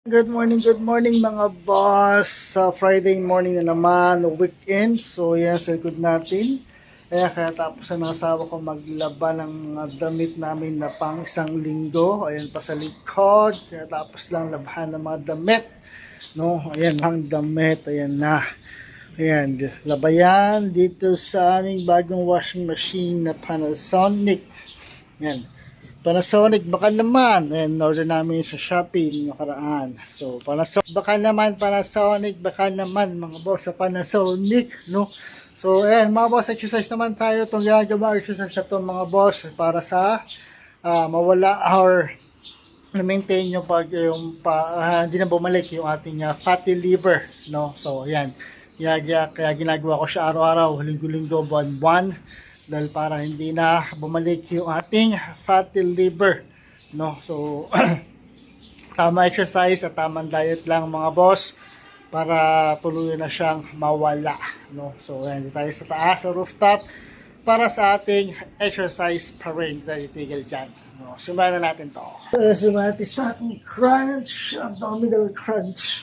Good morning mga boss. Sa Friday morning na naman, weekend. So yan, sa good natin. Kaya tapos na ng asawa ko maglaba ng mga damit namin na pang isang linggo. Ayan pa sa likod. Kaya tapos lang labahan ng mga damit. No, ayan ang damit. Ayan na. Ayan, labayan dito sa aming bagong washing machine na Panasonic. Ayan. Panasonic, baka naman. And order namin sa Shopee nakaraan. So, Panasonic, baka naman mga boss sa Panasonic, no? So, ayan, mga boss, exercise naman tayo. Itong ginagawa exercise na ito, mga boss, para sa mawala or na-maintain yung hindi na bumalik yung ating fatty liver, no? So, ayan. Kaya ginagawa ko siya araw-araw, linggo-linggo, buwan-buwan dahil para hindi na bumalik yung ating fatty liver, no? So tama exercise at tamang diet lang mga boss para tuluyan na siyang mawala, no? So ayan, tayo sa taas sa rooftop para sa ating exercise pa rin. Tayo titigil dyan, no? Simulan na natin to. Simulan natin sa ating crunch, abdominal crunch.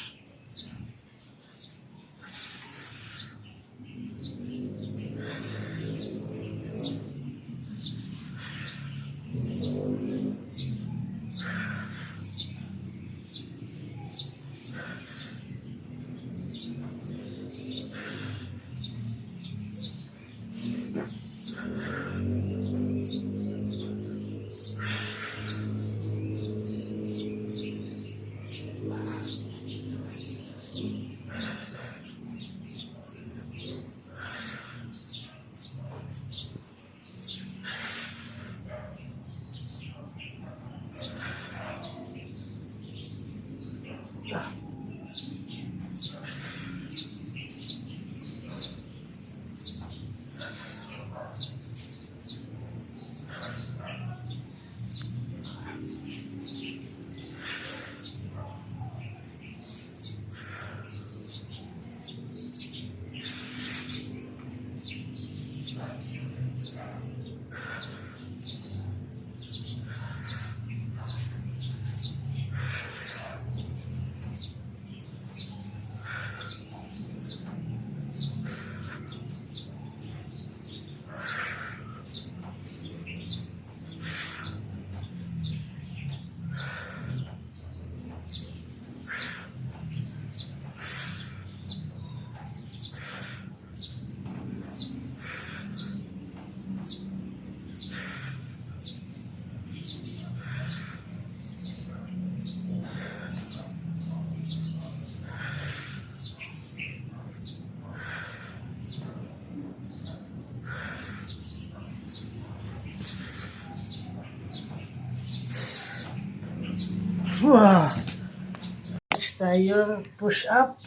Next tayo, push up.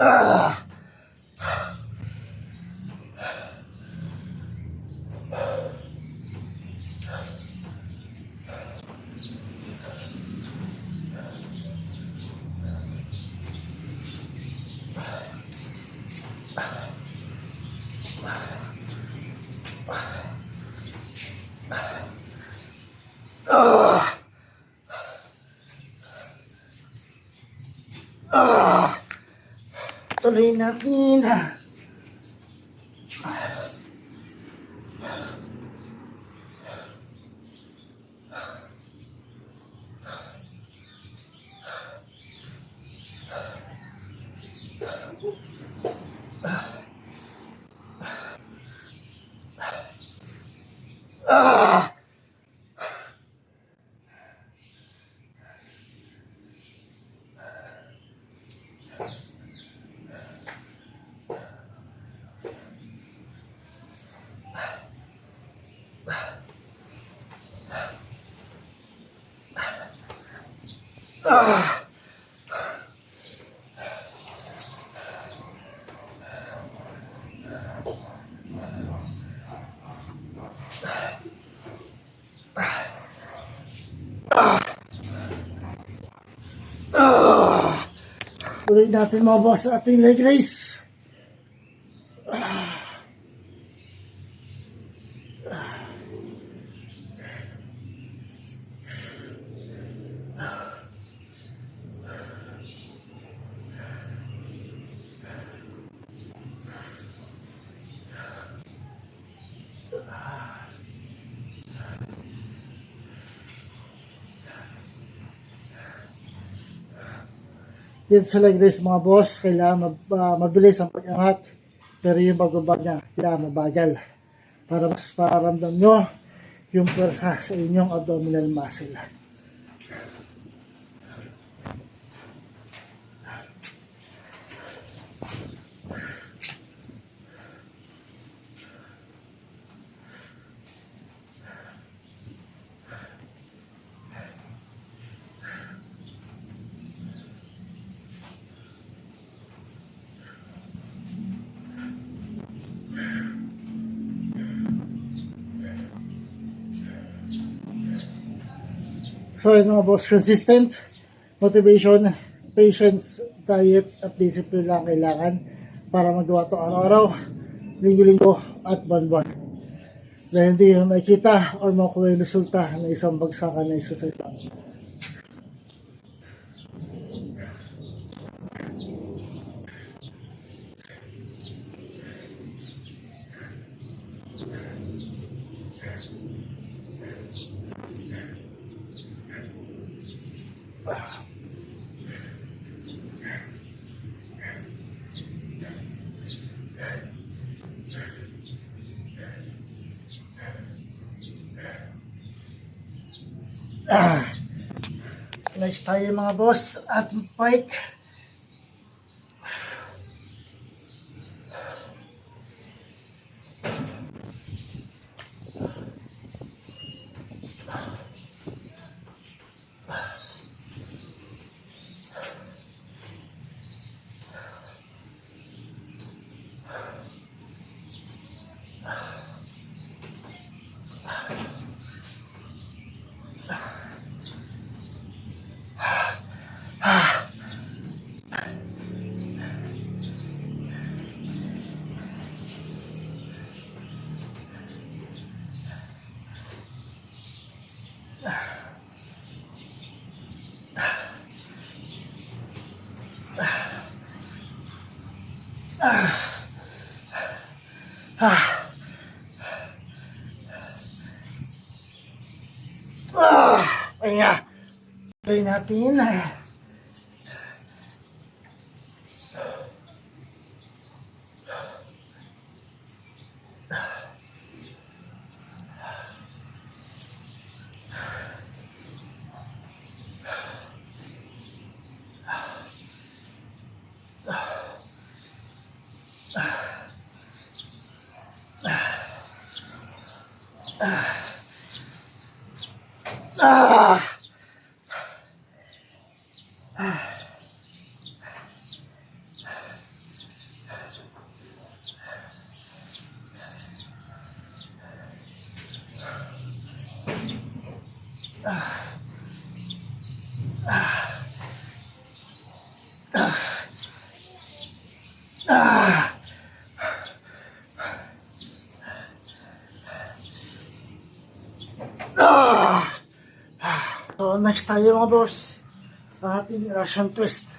Ah! Tuloy natin. Tuloy natin mga boss sa ating leg raise. Dito sa leg raise mga boss, kailangan mabilis ang pag-angat, pero yung pagbaba niya, kailangan mabagal para mas paramdam nyo yung pwersa sa inyong abdominal muscle. So yun mga boss, consistent, motivation, patience, diet at discipline lang kailangan para magawa ito araw-araw, linggo-linggo at buwan-buwan. Dahil hindi yung makikita or makuha yung resulta ng isang bagsakan na exercise lang. Next tayo mga boss at pike. Ayan. Try natin. So next tayo mga boss, ang ating Russian twist.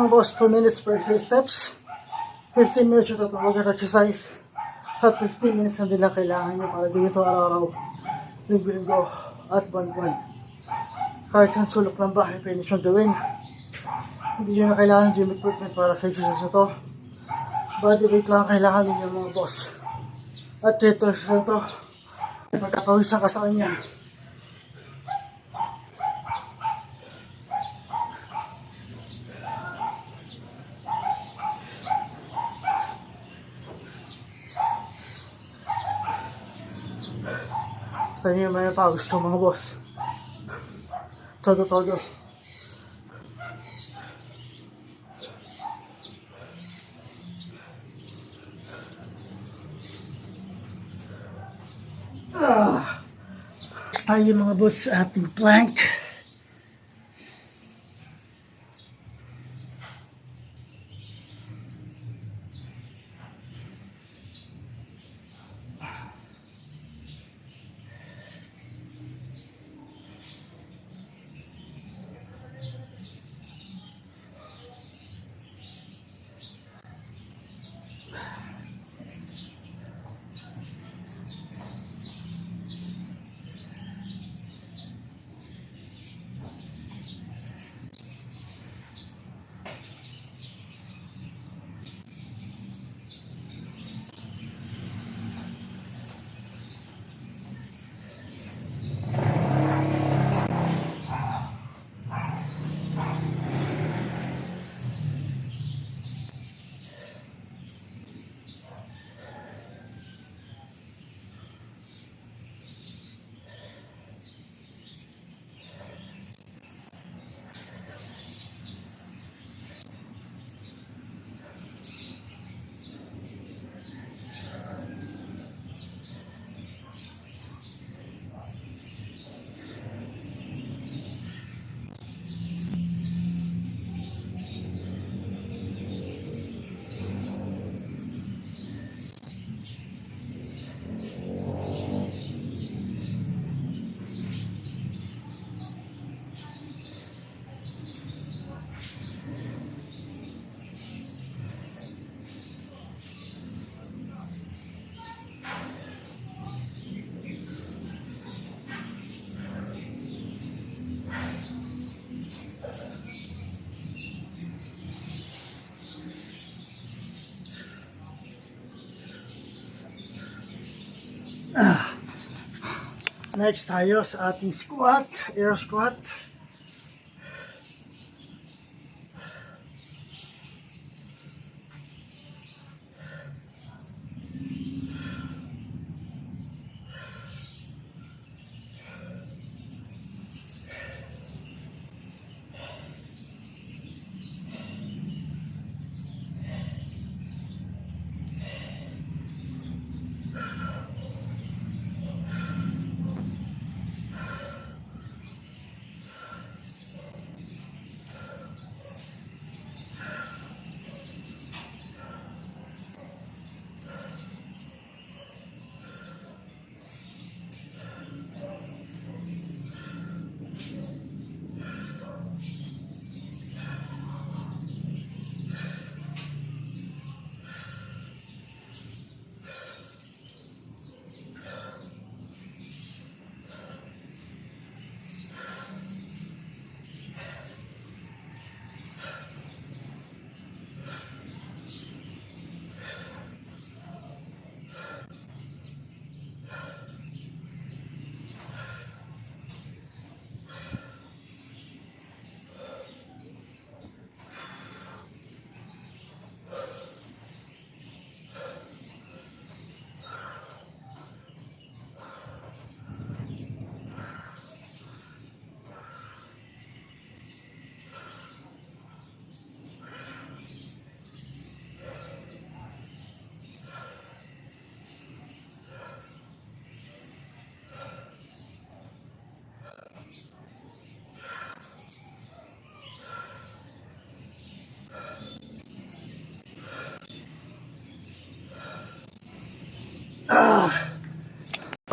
mga boss, 2 minutes per exercise steps. 15 minutes yung tatawag at exercise. At 15 minutes na din lang kailangan nyo para dito araw-araw, linggo-linggo at buwan-buwan. Kahit sa sulok ng bahay, pwede nyo gawin. Hindi nyo na kailangan ng gym equipment para sa exercise na to. Body weight lang kailangan din yung mga boss. At ito sa ito, pagkakawisan ka sa kanya. Sa inyo may pagos ko mga boss. Todo. Tayo mga boss sa ating plank. Next tayo sa ating squat, air squat.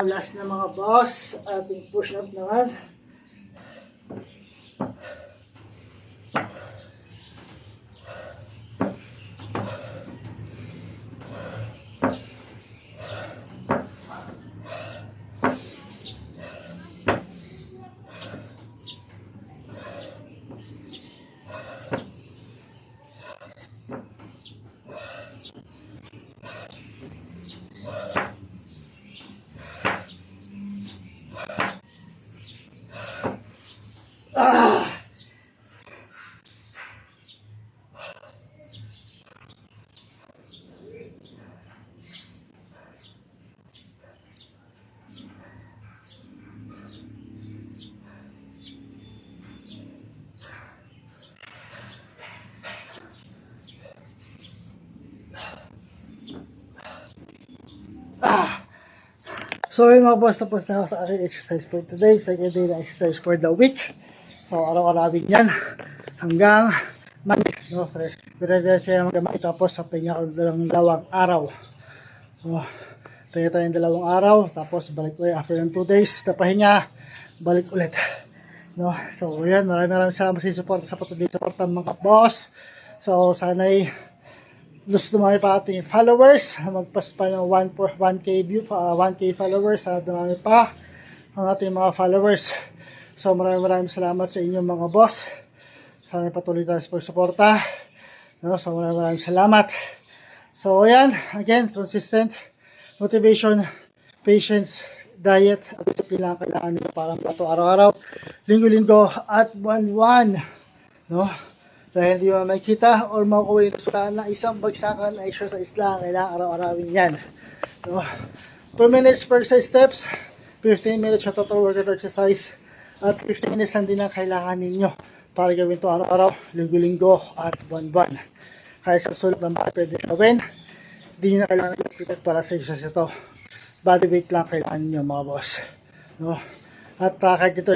Last na mga boss, ating push up naman. So yung mga boss, tapos na ako sa aking exercise for today. Second day na exercise for the week. So araw-arawin yan hanggang Monday. No? Pwede siya magamit tapos sa pahinga ko ng 2 araw. So, pahinga tayo ng 2 araw. Tapos balik ulit after ng 2 days na pahinga. Balik ulit. No? So yan, maraming salamat sa support sa patuloy support ng mga boss. So sana'y gusto dumami pa ating followers, magpas pa ng 1K view, 1K followers, dumami pa ang ating mga followers. So maraming salamat sa inyong mga boss. Sana patuloy tayo sa pagsuporta. No? So maraming salamat. So ayan, again, consistent motivation, patience, diet, at disiplina ang kailangan nyo para mato araw-araw, linggo-linggo, at buwan-buwan. No? Dahil di mo makita or makuha yung resulta ng isang bagsakan na exercise lang, kailangan araw-arawin yan. So, 2 minutes per exercise steps, 15 minutes na total workout exercise, at 15 minutes lang din ang kailangan ninyo para gawin ito araw-araw, linggo-linggo, at buwan-buwan. Kaya sa sulit ng mga pwede gawin, di na kailangan i-prepare para sa exercise ito. Body weight lang kailangan ninyo mga boss. No? At kahit ito,